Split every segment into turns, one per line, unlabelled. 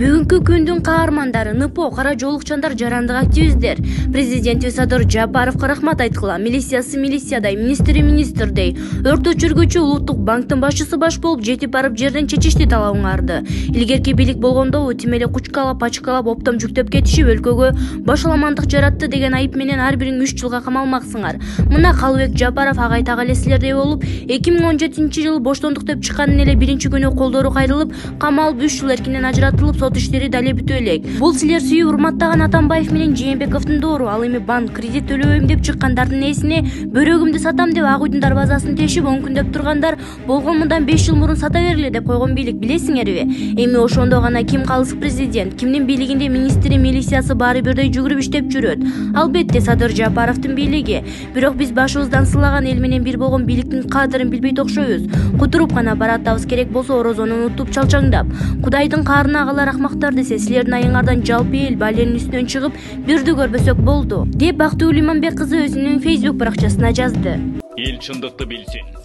Бүгүнкү күндүн каармандары НПО, кара жоолукчандар, жарандык активисттер. Президенти Садыр Жапаровго рахмат айткыла. Милициясы милициядай, министри министрдей. Өрт өчүргүчү Улуттук банктын башчысы баш болуп жетип барып жерден чечишти талабыңарды. Илгерки бийлик болгондо тимеле кучкалап, пачкалап, оптом жүктөп кетишип өлкөгө башаламандык жаратты деген айып менен ар бириң 3 жылга камалмаксыңар. Мына Калыбек Жапаров агай тага эле силердей болуп 2017-жылы боштондук деп чыкканын эле биринчи күнү колдору кайрылып, камалып 3 жыл эркинен ажыратылып, сот иштери дале бүтө элек. Бул силер сүйүп урматтаган Атамбаев менен Жээнбековдун доору. Ал эми банк кредит төлөбөйм деп чыккандардын эсине бөрөгүмдү сатам деп Ак Үйдүн дарбазасын тешип 10 күндөп тургандар болгон мындан 5 жыл мурун сата бергиле деп койгон бийлик, билесиңерби? Эми ошондо гана ким калыс президент, кимдин бийлигинде министри, милициясы баары бирдей жүгүрүп иштеп жүрөт? Албетте Садыр Жапаровдун бийлиги. Бирок биз башыбыздан сылаган эл менен бир болгон бийликтин кадырын билбейт окшойбуз. Кутуруп гана баратабыз, керек болсо орозону унутуп чалчаңдап. Кудайдын каарына калар акмактар десе, силердин айыңардан жалпы эл баленин үстүнөн чыгып бирди көрбөсөк болду, деп Бактыгүл Иманбек кызы өзүнүн Facebook баракчасына жазды.
Эл чындыкты билсин.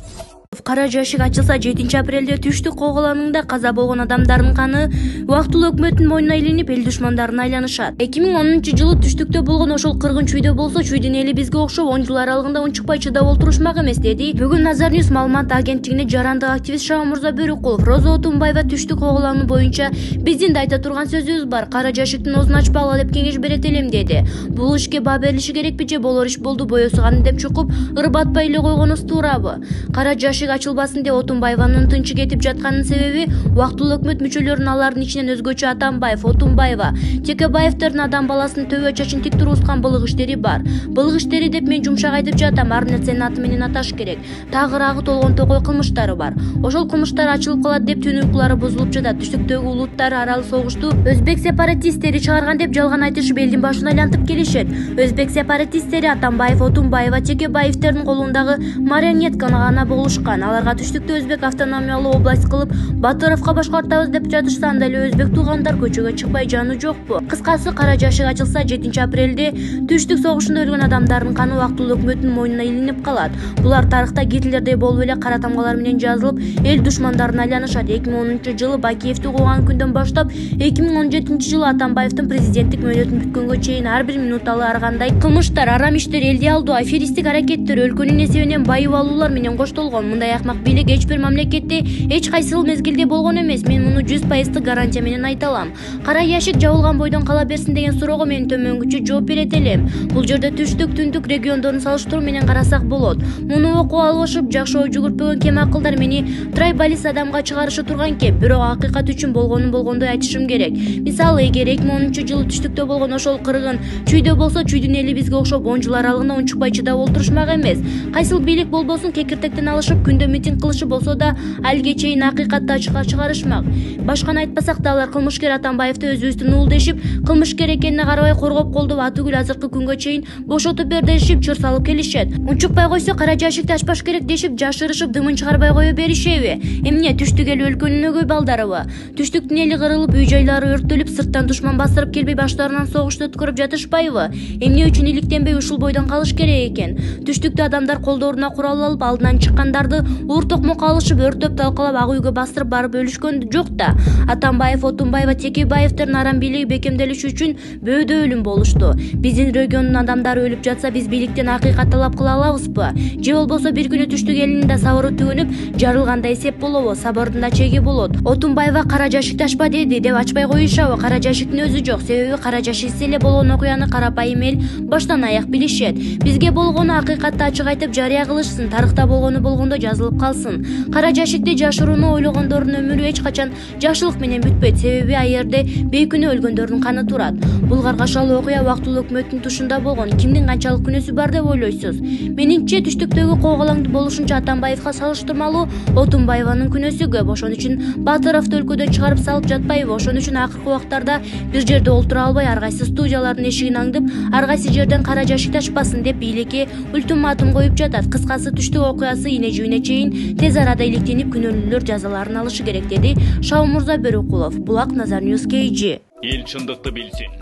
Кара жашык ачылса 7-апрелде Түштүк Коголанында каза болгон адамдардын каны убактылуу өкмөттүн мойнуна илинип, эл душмандарына айланышат. 2010-жылы Түштүктө болгон ошол кыргын чүйдө болсо, чүйдүн эли бизге окшоп 10 жыл аралыгында унчукпай чыдап олтурушмак эмес, деди бүгүн Назар Ньюс маалымат агенттигине жарандык активист Шаамурза Бөрүкулов. Роза Отунбаева Түштүк Коголаны боюнча биздин да айта турган сөзүбүз бар. Кара жашыктын оозун ачпагыла деп кеңеш берет элем, деди. Бул ишке баа берилиши керекпи же болор иш болду, боесу каны деп чукуп ырбатпай эле койгонубуз туурабы? Кара жашык ачылбасын деп Отунбаеванын тынчы кетип жатканын себеби убактылуу өкмөт мүчөлөрүнүн алардын ичинен өзгөчө Атамбаев, Отунбаева, Текебаевдердин адам баласын төбө чачын тик тургузган былык иштери бар. Былык иштери деп мен жумшак айтып жатам, ар нерсени аты менен аташ керек. Тагыраагы толгон токой кылмыштары бар. Ошол кылмыштар ачылып калат деп түн уйкулары бузулуп жатат. Түштүктөгү улуттар аралык согушту өзбек сепаратисттери чыгарган деп жалган айтышып элдин башын айлантып келишет. Өзбек сепаратисттери Атамбаев, Отунбаева, Текебаевдердин колундагы марионетканы гана болушкан. Аларга Түштүктө өзбек автономиялуу область кылып, Батыровго башкартабыз деп жатышса, анда эле өзбек туугандар көчөгө чыкпай жаны жокпу? Кыскасы, кара жашык ачылса 7-апрелде Түштүк согушунда өлгөн адамдардын каны убактылуу өкмөттүн мойнуна илинип калат. Булар тарыхта Гитлердей болуп эле кара тамгалар менен жазылып, эл душмандарына айланышат. 2010-жылы Бакиевди кууган күндөн баштап 2017-жылы Атамбаевдин президенттик мөөнөтүн бүткөнгө чейин ар бир минуталы ар кандай кылмыштар, арам иштер, элди алдоо, аферисттик аракеттер, өлкөнүн эсебинен байып алуулар менен коштолгон. Мындай акмак бийлик эч бир мамлекетте эч кайсыл мезгилде болгон эмес. Мен муну 100% гарантия менен айта алам. Кара яшик жабылган бойдон кала берсин деген суроого мен төмөнгүчө жооп берет элем. Бул жерде Түштүк, Түндүк региондорун салыштыруу менен карасак болот. Муну окуп алышып, жакшы ой жүгүртпөгөн кем акылдар мени трайбалист адамга чыгарышы турган кеп. Бирок акыйкат үчүн болгонун болгондой айтышым керек. Мисалы, эгер 2010-жылы Түштүктө болгон ошол кыргын чүйдө болсо, чүйдүн эли бизге окшоп 10 жыл аралыгында унчукпай чыдап олтурушмак эмес. Кайсыл бийлик болбосун кекиртектен алышып, күндө митинг кылышы болсо да, алге чейин акыйкатты ачыкка чыгарышмак. Башканы айтпасак да, алар кылмышкер Атамбаевди өзүбүздүн уулу дешип, кылмышкер экенине карабай коргоп колдоп, Атыгүл азыркы күнгө чейин бошотуп бер дешип, чыр салып келишет. Унчукпай койсо, кара жашыкты ачпаш керек дешип, жашырышып, дымын чыгарбай кое беришеби? Эмне Түштүк эли өлкөнүн өгөй балдарыбы? Түштүктүн эли кырылып, үй-жайлары өрттөлүп, сырттан душман бастырып келбей баштарынан согушту өткөрүп жатышпайбы? Эмне үчүн иликтенбей ушул бойдон калыш керек экен? Түштүктө адамдар колдоруна курал алып, алдынан чыккандарды ууртокмок алышып, өрттөп талкалап, Ак Үйгө бастырып барып өлүшкөн жок да. Атамбаев, Отунбаева, Текебаевдердин арам бийлиги бекемделиши үчүн бөөдө өлүм болушту. Биздин региондун адамдары өлүп жатса, биз бийликтен акыйкат талап кыла алабызбы? Же болбосо бир күнү Түштүк элинин да сабыры түгүнүп, жарылгандай эсеп болобу? Сабырдын да чеги болот. Отунбаева кара жашыкты ачпа деди деп ачпай коюшабы? Кара жашыктын өзү жок. Себеби кара жашыксыз эле болгон окуяны карапайым эл баштан аяк билишет. Бизге болгону акыйкатты ачык айтып жарыя кылышсын, тарыхта болгону болгондой жазылып калсын. Кара жашыкты жашырууну ойлогондордун өмүрү эч качан жакшылык менен бүтпөйт. Себеби ал жерде бейкүнөө өлгөндөрдүн каны турат. Бул каргашалуу окуя убактылуу өкмөттүн тушунда болгон. Кимдин канчалык күнөөсү бар деп ойлойсуз? Менимче Түштүктөгү Коголаңды болушунча Атамбаевга салыштырмалуу Отунбаеванын күнөөсү көп. Ошон үчүн Батыровду өлкөдөн чыгарып салып жатпайбы? Ошон үчүн акыркы убактарда бир жерде олтура албай, ар кайсы студиялардын эшигин аңдып, ар кайсы жерден кара жашыкты ачпасын деп бийликке ультиматум коюп жатат. Кыскасы, Түштүк окуясы ине жибине чейин тез арада иликтенип, күнөөлүүлөр жазаларын алышы керек, деди Шаамурза Бөрүкулов. Булак, Назар Ньюс, KG.
Эл чындыкты билсин.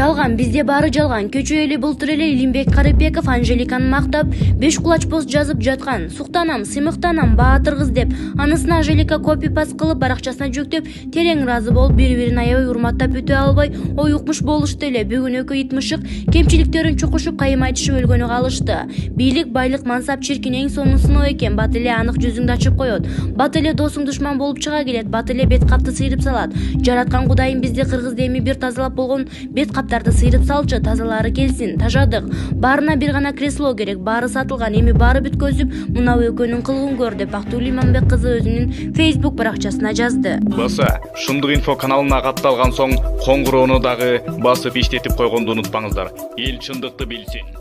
Жалган, бизде баары жалган. Көчө эле былтыр эле Илимбек Карыбеков Анжеликаны мактап, 5 кулач пост жазып жаткан. Суктанам, сыймыктанам, баатыр кыз деп. Анысына Анжелика копи-паст кылып баракчасына жүктөп, терең ыраазы болуп, бири-бирин аябай урматтап өтө албай, ой укмуш болушту эле. Бүгүн экөө итмышык кемчиликтерин чукушуп, кайым айтышып өлгөнү калышты. Бийлик, байлык, мансап чиркин эң сонун сыноо экен. Бат эле анык жүзүңдү ачып коет. Бат эле досуң душман болуп чыга келет. Бат эле бет капты сыйрып салат. Жараткан Кудайым бизди кыргызды эми бир тазалап болгон бет каптарды сыйрып салчы, тазалары келсин. Тажадык. Баарына бир гана кресло керек. Баары сатылган, эми баары бүткөзүп, мынау экөөнүн кылыгын көр деп Бактыгүл Иманбек кызы өзүнүн Facebook баракчасына жазды.
Баса, Шындык инфо каналына катталган соң коңгуроону дагы басып иштетип койгонду унутпаңыздар. Эл чындыкты билсин.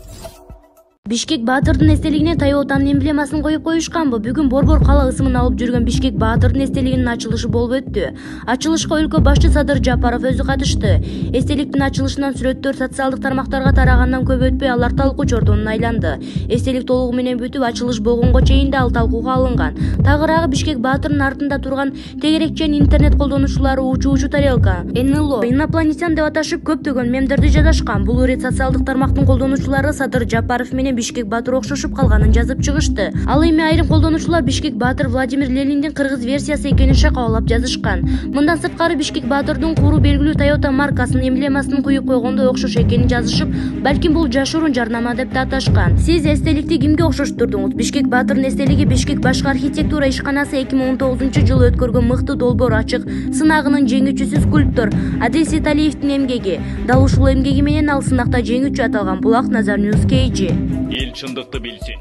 Бишкек Баатырдын эстелигине Тойотанын эмблемасын коюп коюшканбы? Бүгүн Борбор кала ысымын алып жүргөн Бишкек Баатырдын эстелигинин ачылышы болуп өттү. Ачылышка өлкө башчы Садыр Жапаров өзү катышты. Эстеликтин ачылышынан сүрөттөр социалдык тармактарга тарагандан көп өтпөй алар талкуу чордонуна айланды. Эстелик толугу менен бүтүп, ачылыш болгонго чейин да ал талкууга алынган. Тагыраагы Бишкек Баатырдын артында турган тегерекчен интернет колдонуучулары учуу тарелка, НЛО, инопланетян деп аташып көптөгөн мемдерди жазышкан. Бул ирет социалдык тармактын колдонуучулары Садыр Жапаров менен Бишкек Баатыр окшошуп калганын жазып чыгышты. Ал эми айрым колдонуучулар Бишкек Баатыр Владимир Лениндин кыргыз версиясы экенин шакабалап жазышкан. Мындан сырткары Бишкек Баатырдын куру белгилүү Toyota маркасынын эмблемасын куюп койгондой окшош экенин жазышып, балким бул жашыруун жарнама деп да аташкан. Сиз эстеликти кимге окшоштурдуңуз? Бишкек Баатырдын эстелиги Бишкек башкы архитектура ишканасы 2019-жылы өткөргөн мыкты долбоор ачык сынагынын жеңүүчүсү скульптор Адил Сеталиевдин эмгеги. Дал ушул эмгеги менен ал сынакта жеңүүчү аталган. Булак Назар Ньюс KG.
Эл чындыкты билсин.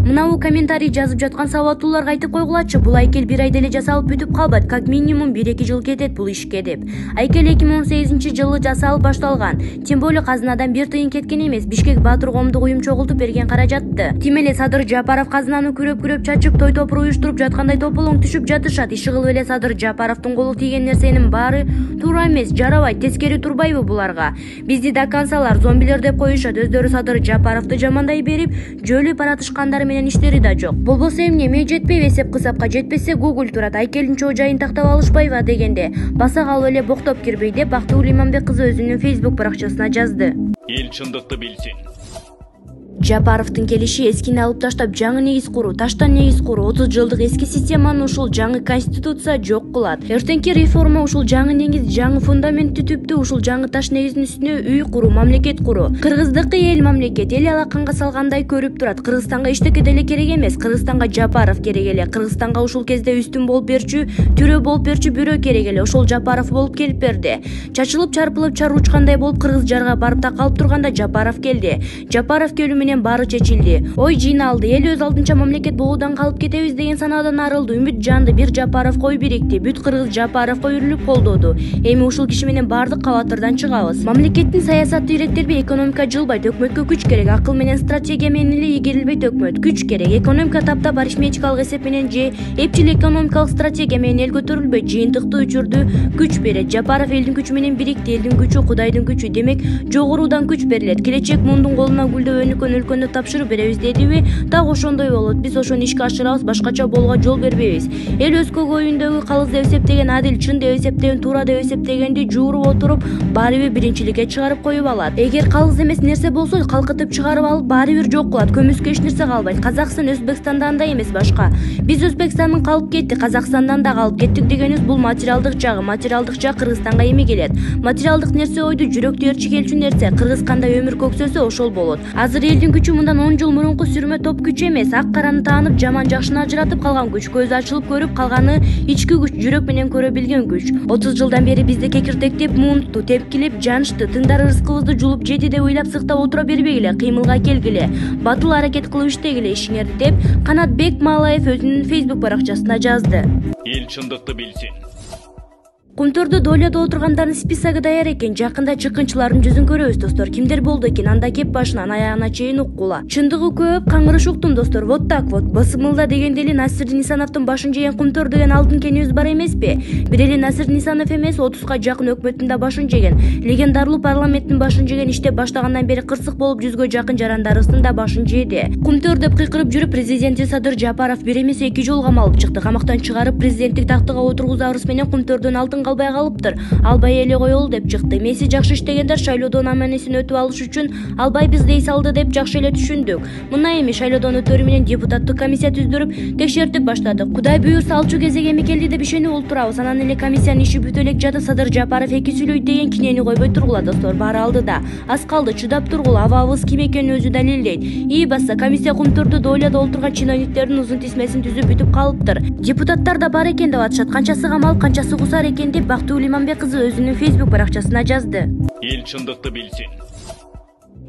Мынау комментарий жазып жаткан сабаттууларга айтып койгулачы, бул айкел бир айда эле жасалып бүтүп калбайт, как минимум 1-2 жыл кетет бул ишке деп. Айкел 2018-жылы жасалып башталган. Тем более казынадан бир тыйын кеткен эмес. Бишкек Баатыр коомдук уюм чогултуп берген каражатты. Тим эле Садыр Жапаров казынаны күрөп чачып, той топур уюштуруп жаткандай тополоң түшүп жатышат. Иши кылып эле Садыр Жапаровдун колу тийген нерсенин баары туура эмес, жарабайт, тескери турбайбы буларга? Бизди дакансалар, зомбилер деп коюшат. Өздөрү Садыр Жапаровду жамандай берип, жөлүп баратышкандары менен иштери да жок. Болбосо эмне ме жетпейби, эсеп кысапка жетпесе Google турат. Айкелдин чоо жайын тактап алышпайбы дегенде, баса калып эле боктоп кирбей деп Бактыгүл Иманбек кызы өзүнүн Facebook баракчасына жазды.
Эл чындыкты билсин.
Жапаровдун келиши эскини алып таштап жаңы негиз куруу, таштан негиз куруу, 30 жылдык эски системаны ушул жаңы конституция жок кылат. Эртеңки реформа ушул жаңы негиз, жаңы фундаментти түптү, ушул жаңы таш негиздин үстүнө үй куруу, мамлекет куруу. Кыргыздыкы эл мамлекет, эл алаканга салгандай көрүп турат. Кыргызстанга эчтеке деле керек эмес, Кыргызстанга Жапаров керек эле. Кыргызстанга ушул кезде үстүн болуп берчү, түрө болуп берчү бирөө керек эле. Ошол Жапаров болуп келип берди. Чачылып чарпылып чар учкандай болуп Кыргыз жарга барып такалып турганда Жапаров келди. Жапаров келүү менен баары чечилди. Ой жыйналды. Эл өз алдынча мамлекет болуудан калып кетебиз деген санаадан арылды. Үмүт жанды. Бир Жапаров кой бирикти. Бүт кыргыз Жапаровго үйрүлүп колдоду. Эми ушул киши менен баардык кабаттардан чыгабыз. Мамлекеттин саясаты иреттелбей, экономика жылбайт. Өкмөткө күч керек. Акыл менен стратегия менен эле ийгерилбейт өкмөт. Күч керек. Экономика таптап арифметикалык эсеп менен же эпчил экономикалык стратегия менен эл көтөрүлбөйт. Жыйынтыктуу учурду күч берет. Жапаров элдин күчү менен бирикти. Элдин күчү Кудайдын күчү. Демек, жогоруудан күч берилет. Келечек мундун колуна гүлдөп өнүккөн өлкөнү тапшырып беребиз дедиби? Так ошондой болот. Биз ошону ишке ашырабыз, башкача болууга жол бербейбиз. Эл өз көйүндөгү калыс деп эсептеген, адил, чын деп эсептеген, туура деп эсептегенди жууруп отуруп, баары бир биринчиликке чыгарып коюп алат. Эгер калыс эмес нерсе болсо, калкытып чыгарып алып, баары бир жок кылат. Көмүскө эч нерсе калбайт. Казакстан Өзбекстандан да эмес башка. Биз Өзбекстандын калып кеттик, Казакстандан да калып кеттик дегенибиз бул материалдык жагы. Материалдык жак Кыргызстанга эми келет. Материалдык нерсе ойду жүрөктү ээрчи келчү нерсе. Кыргыз кандай өмүр көксөсө ошол болот. Азыр элдин күчү мындан 10 жыл мурунку сүрмө топ күч эмес, ак караны таанып, жаман жакшыны ажыратып калган күч, көзү ачылып көрүп калганы ички күч, жүрөк менен көрө билген күч. 30 жылдан бери бизди кекиртектеп, муунтту, тепкилеп, жанышты, тыңдар рызкыбызды жулуп жеди деп ыйлап сыктап отура бербегиле, кыймылга келгиле, батыл аракет кылып иштегиле ишиңерди деп Канатбек Маалаев өзүнүн Facebook баракчасына жазды.
Эл чындыкты билсин.
Кумтөрдө дойлоодо отургандардын списоги даяр экен. Жакында чыккынчылардын жүзүн көрөбүз достор. Кимдер болду экен? Анда кеп башынан аягына чейин уккула. Чындыгы көп, каңгырыш уктум достор. Вот так вот. Басымылда дегенде эле Насирдин Нисановдун башын жеген Кумтөр деген алдын кенибиз бар эмеспи? Бир эле Насир Нисанов эмес, 30га жакын өкмөттүн да башын жеген. Легендарлуу парламенттин башын жеген, иштеп баштагандан бери кырсык болуп 100гө жакын жарандарыбыздын да башын жеди. Кумтөр деп кыйкырып жүрүп, президенти Садыр Жапаров бир эмес 2 жолу камалып чыкты. Камактан чыгарып, президенттик тактыга отургузабыз менен Кумтөрдөн алдын ордун калбай калыптыр. Албай эле коелу деп чыкты. Меси жакшы иштегендер шайлоодон аманесин өтүп алыш үчүн албай биз дей салды деп жакшы эле түшүндүк. Мына эми шайлоодон өтөрү менен депутаттык комиссия түздүрүп текшертип баштадык. Кудай буюрса алчу кезеги эми келди деп ишенип отурабыз. Анан эле комиссиянын иши бүтө элек жатып Садыр Жапаров эки сүйлөйт деген кинени койбой тургула достор. Баары алдыда. Аз калды, чыдап тургула, абабыз ким экенин өзү далилдейт. Баса комиссия кумтурду дойлада олтурган чиновниктердин узун тизмесин түзүп бүтүп калыптыр. Депутаттар да бар экен деп атышат. Канчасы камалып, канчасы кусар экен деп Бактыгүл Иманбек кызы өзүнүн Facebook баракчасына жазды.
Эл чындыкты билсин.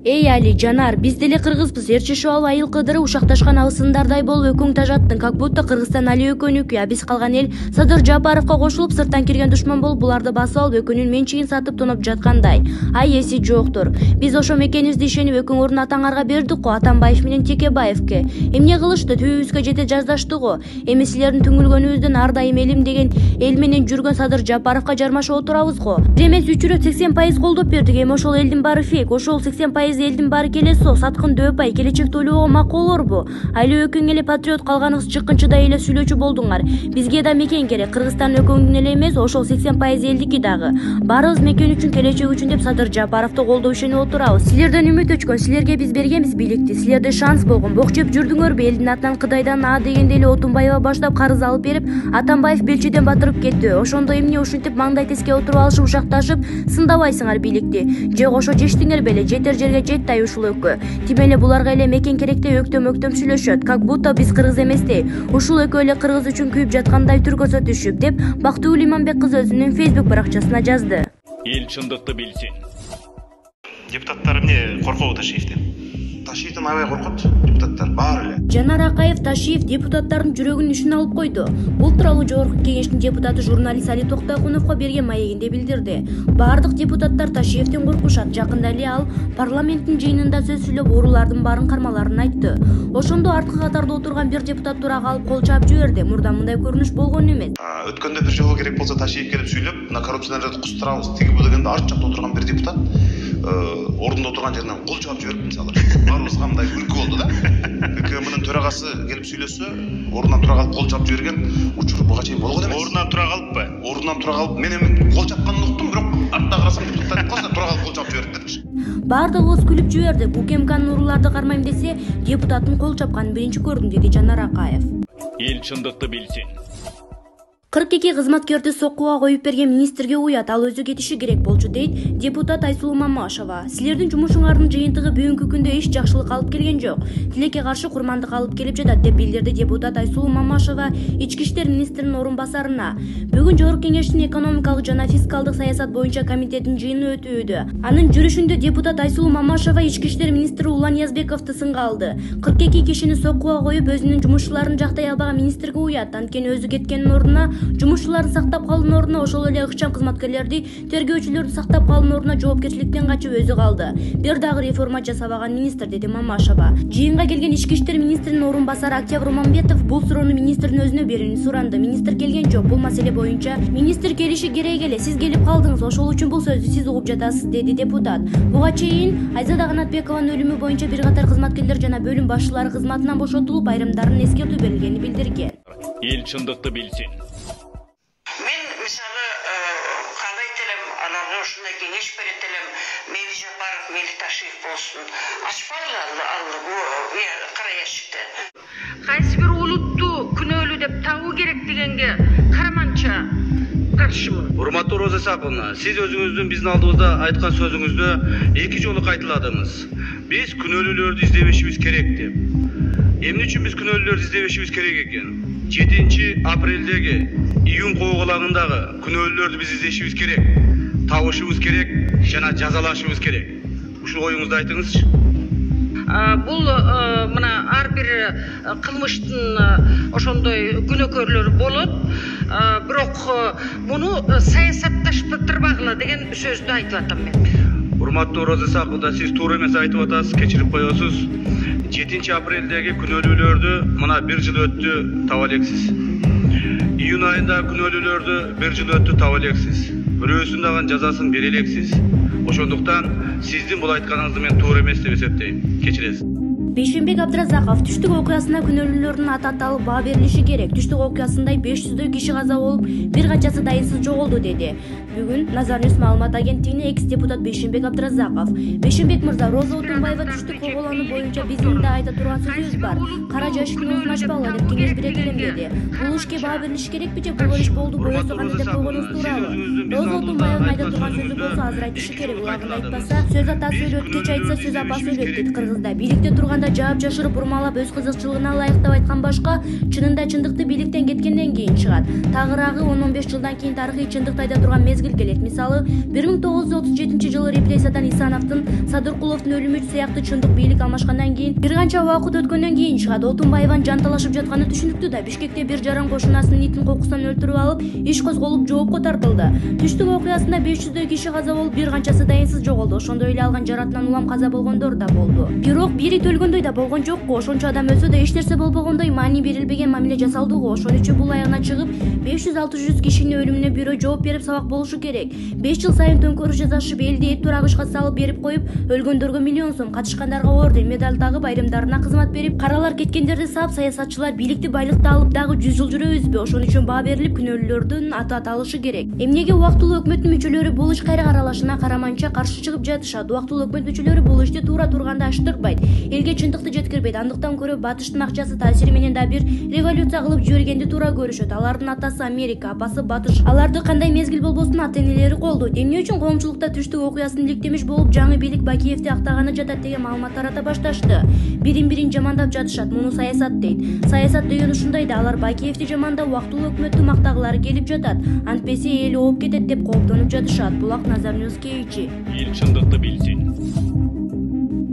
Эй Али, Жанар, биз деле кыргызбыз. Эрчишов айыл кыдыры ушакташкан абысындардай болуп өкүң тажаттың. Как будто Кыргызстан Али өкөнүкү, а биз калган эл Садыр Жапаровго кошулуп, сырттан кирген душман болуп, буларды басып алып, өкөнүн менчигин сатып тоноп жаткандай. Ай эси жоктур. Биз ошо экенибизди ишенип өкүң ордун атаңарга бердик го, Атамбаев менен Текебаевке. Эмне кылышты? Түбүбүзгө жете жаздашты го. Эми силердин түңүлгөнүбүздөн ар дайым элим деген эл менен жүргөн Садыр Жапаровго жармашып отурабыз го. Эмес 3% колдоп бердик. Эми ошол элдин баары фейк. Ошол 80% элдин баары келесо, саткын дөпай, келечекте ойлогонго макул болорбу? Али өкүң эле патриот, калганыңыз чыккынчыдай эле сүйлөчү болдуңар. Бизге да мекен керек. Кыргызстан өкүңдүн эле эмес, ошол 80% элдики дагы. Баарыбыз мекен үчүн, келечек үчүн деп Садыр Жапаровду колдоп ишенип отурабыз. Силерден үмүт өчкөн, силерге биз бергенбиз бийликти. Силерде шанс болгон. Бок жеп жүрдүңөрбү? Элдин атынан Кыдайдан А дегенде эле Отунбаева баштап карыз алып берип, Атамбаев Белчиден батырып кетти. Ошондо эмне ушинтип маңдай теске отуруп алышып ушакташып, сындабайсыңар бийликти? Же ошо жештиңер беле? Жетер жерге жетти ушул өкө. Тим эле буларга эле мекен керекте өктөм сүйлөшөт. Как будто биз кыргыз эместей. Ушул өкө эле кыргыз үчүн күйүп жаткандай түркөсө түшүп деп Бактыгүл Иманбек кызы өзүнүн Facebook баракчасына жазды.
Эл чындыкты билсин.
Депутаттар эмне коркобу Ташиевден? Ташиевден аябай коркот депутаттар баары эле.
Жанар Акаев Ташиев депутаттардын жүрөгүнүн ишин алып койду. Бул тууралуу Жогорку Кеңештин депутаты журналист Али Токтокуновго берген маегинде билдирди. Бардык депутаттар Ташиевден коркушат. Жакында эле ал парламенттин жыйынында сөз сүйлөп, оорулардын баарын кармаларын айтты. Ошондо арткы катарда отурган бир депутат тура калып кол чаап жиберди. Мурда мындай көрүнүш болгон эмес.
Өткөндө бир жолу керек болсо Ташиев келип сүйлөп, мына коррупционерлерди кустурабыз, тиги бу дегенде арт жакта отурган бир депутат ордунда отурган жеринен кол чаап жиберип, мисалы, баарыбызга мындай күлкү болду да. КМНын төрагасы келип сүйлөсө, ордунан тура калып кол чаап жиберген учур буга чейин болгон эмес.
Ордунан тура калыппы?
Ордунан тура калып, мен эми кол чапканын уктум, бирок артта карасам депутат калса тура калып кол чаап жиберди депчи.
Бардыгыбыз күлүп жиберди. Бул КМКнын урууларды кармайм десе, депутаттын кол чапканын биринчи көрдүм, деди Жанар Акаев.
Эл чындыкты билсин.
42 кызматкерди соккуга коюп берген министрге уят, ал өзү кетиши керек болчу дейт депутат Айсулуу Мамашева. Силердин жумушуңардын жыйынтыгы бүгүнкү күндө эч жакшылык алып келген жок. Тилекке каршы курмандык алып келип жатат деп билдирди депутат Айсулуу Мамашева ички иштер министринин орун басарына. Бүгүн Жогорку Кеңештин экономикалык жана фискалдык саясат боюнча комитетинин жыйыны өтүүдө. Анын жүрүшүндө депутат Айсулуу Мамашева ички иштер министри Улан Язбековду сынга алды. 42 кишини соккуга коюп өзүнүн жумушчуларын жактай албаган министрге уят. Анткени өзү кеткенин ордуна жумушчуларын сактап калуунун ордуна ошол эле ыкчам кызматкерлерди, тергөөчүлөрдү сактап калуунун ордуна жоопкерчиликтен качып өзү калды. Бир дагы реформа жасабаган министр, деди Мамашева. Жыйынга келген ички иштер министринин орун басары Октябрь Мамбетов бул суроону министрдин өзүнө берүүнү суранды. Министр келген жок. Бул маселе боюнча министр келиши керек эле. Сиз келип калдыңыз, ошол үчүн бул сөздү сиз угуп жатасыз, деди депутат. Буга чейин Айзада Канатбекованын өлүмү боюнча бир катар кызматкерлер жана бөлүм башчылары кызматынан бошотулуп, айрымдарынын эскертүү берилгени билдирген.
Эл чындыкты билсин.
Мисалы, кандайт элем аларга ушундай кеңеш берет элем, Мели Жапаров, Мели Ташиев болсун. Ачпайлы бул кара ящикти. Кайсы бир улутту күнөөлүү деп табуу керек дегенге караманча каршымын.
Урматтуу Роза Исаковна, сиз өзүңүздүн биздин алдыбызда айткан сөзүңүздө эки жолу кайталадыңыз. Биз күнөөлүүлөрдү издебешибиз керек деп. Эмне үчүн биз күнөөлүүлөрдү издебешибиз керек экен? 7 апрелдеги июнь кооголаңындагы күнөөлүүлөрдү биз издешибиз керек, табышыбыз керек жана жазалашыбыз керек. Ушул оюңузду айтыңызчы.
Бул мына ар бир кылмыштын ошондой күнөөкөрлөрү болот, бирок муну саясатташтырбагыла деген сөздү айтып атам мен.
Урматтуу Роза Исаковна, сиз туура эмес айтып атасыз, кечирип коесуз. 7 апрелдеги күнөөлүүлөрдү мына 1 жыл өттү, таба элексиз. Июнь айында күнөөлүүлөрдү 1 жыл өттү, таба элексиз. Бирөөсүн дагы жазасын бере элексиз. Ошондуктан сиздин бул айтканыңызды мен туура эмес деп эсептейм. Кечиресиз.
Бейшенбек Абдыразаков түштүк окуясына күнөөлүүлөрдүн аты аталып баа берилиши керек. Түштүк окуясында 500дөй киши каза болуп, бир канчасы дайынсыз жоголду деди. Бүгүн Назарньюс маалымат агенттигине экс-депутат Бейшенбек Абдыразаков. Бейшенбек мырза, Роза Отунбаева түштүк кооголануу боюнча биздин да айта турган сөзүбүз бар. Кара жашыктын оозун ачпагыла деп кеңеш берет элем деди. Бул ишке баа берилиши керекпи же бул иш болду боюсу кандай деп койгонуңуз туурабы? Роза Отунбаеванын айта турган сөзү болсо азыр айтышы керек. Улагында айтпаса, сөз атасы өлөт, кеч айтса сөз апасы өлөт дейт кыргызда. Бийликте турганда жаап жашырып урмалап өз кызыкчылыгына ылайыктап айткан башка, чынында чындыкты бийликтен кеткенден кийин чыгат. Тагыраагы 10-15 жылдан кийин тарыхый чындыкты айта турган мезгил келет. Мисалы, 1937-жылы репрессиядан Исановдун, Садыркуловдун өлүмү сыяктуу чындык бийлик алмашкандан кийин бир канча убакыт өткөндөн кийин чыгат. Отунбаеванын жанталашып жатканы түшүнүктүү да. Бишкекте бир жаран кошунасынын итин кокусунан өлтүрүп алып, иш козголуп жоопко тартылды. Түштүк окуясында 500дөй киши каза болуп, бир канчасы дайынсыз жоголду. Ошондой эле алган жаратынан улам каза болгондор да болду. Бирок бири төлгөндөй да болгон жокко. Ошончо адам өлсө да эч нерсе болбогондой маани берилбеген мамиле жасалдыгы. Ошон үчүн бул аягына чыгып 500-600 кишинин өлүмүнө бирөө жооп берип сабак болушу керек. 5 жыл сайын төңкөрүш жасашып, элди эт турагышка салып берип коюп, өлгөндөргө миллион сом, катышкандарга орден, медаль тагып, айрымдарына кызмат берип, каралар кеткендерди саап, саясатчылар бийликти байлыкты алып дагы 100 жыл жүрөбүзбү? Ошон үчүн баа берилип, күнөөлүүлөрдүн аты аталышы керек. Эмнеге убактылуу өкмөттүн мүчөлөрү бул иш кайра каралышына карамайынча каршы чыгып жатышат? Убактылуу өкмөт мүчөлөрү бул ишти туура турганда аштырбайт, элге чындыкты жеткирбейт. Андыктан көрө батыштын акчасы таасири менен да бир революция кылып жибергенди туура көрүшөт. Алардын атасы Америка, апасы Батыш. Аларды кандай мезгил болбосун ата-энелери колдойт. Эмне үчүн коомчулукта түштүк окуясын иликтемиш болуп, жаңы бийлик Бакиевди актаганы жатат деген маалымат тарата башташты. Бирин-бирин жамандап жатышат. Муну саясат дейт. Саясат деген ушундай да. Алар Бакиевди жамандап, убактылуу өкмөттү мактагылары келип жатат. Антпесе эл ооп кетет деп кооптонуп жатышат. Булак Назарньюс Кейчи.
Эл чындыкты билсин.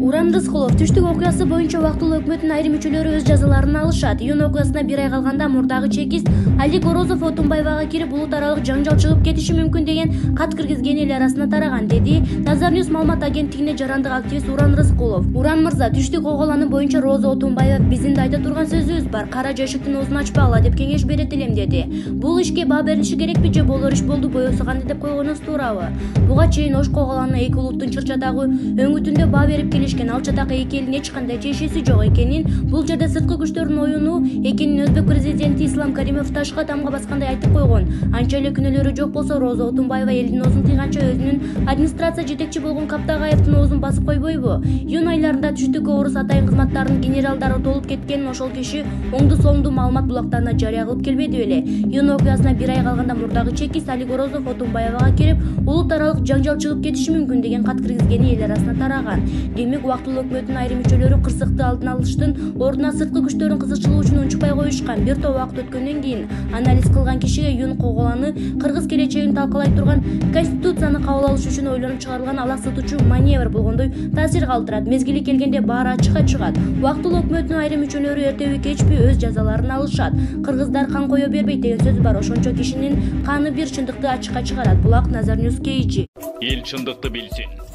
Уран Рыскулов түштүк окуясы боюнча убактылуу өкмөттүн айрым мүчөлөрү өз жазаларын алышат. Июнь окуясына бир ай калганда мурдагы чекист Алик Орозов Отунбаевага кирип улут аралык жаңжал чыгып кетиши мүмкүн деген кат киргизген эл арасына тараган, деди Назарньюс маалымат агенттигине жарандык активист Уран Рыскулов. Уран мырза, түштүк кооголануу боюнча Роза Отунбаева биздин да айта турган сөзүбүз бар. Кара жашыктын оозун ачпагыла деп кеңеш берет элем деди. Бул ишке баа берилиши керекпи же болор иш болду боюсу кандай деп койгонуңуз туурабы? Буга чейин Ош кооголануу эки улуттун чырчадагы өңүтүндө баа берип келишкен. Ал чатак эки элдин эч кандай тиешеси жок экенин, бул жерде сырткы күчтөрдүн оюну экенин өзбек президенти Ислам Каримов ташка тамга баскандай айтып койгон. Анча эле күнөөлөрү жок болсо, Роза Отунбаева элдин оозун тыйганча өзүнүн администрация жетекчи болгон Каптагаевдин оозун басып койбойбу? Июнь айларында түштүк орус атайын кызматтарынын генералдары толуп кеткенин ошол киши оңду-солду маалымат булактарына жарыя кылып келбеди беле? Июнь окуясына бир ай калганда мурдагы чекист Алик Орозов Отунбаевага кирип, улут аралык жаңжал чыгып кетиши мүмкүн деген кат киргизгени эл арасына тараган. Демек, убактылуу өкмөттүн айрым мүчөлөрү кырсыкты алдын алыштын ордуна сырткы күчтөрдүн кызыкчылыгы үчүн унчукпай коюшкан. Бир топ убакыт өткөндөн кийин анализ кылган кишиге Июнь кооголаны кыргыз келечегин талкалай турган конституцияны кабыл алыш үчүн ойлонуп чыгарылган алаксытуучу маневр болгондой таасир калтырат. Мезгили келгенде баары ачыкка чыгат. Убактылуу өкмөттүн айрым мүчөлөрү эртеби кечпи өз жазаларын алышат. Кыргыздар кан кое бербейт деген сөз бар. Ошончо кишинин каны бир чындыкты ачыкка чыгарат. Булак Назарньюс Кейчи.
Эл чындыкты билсин.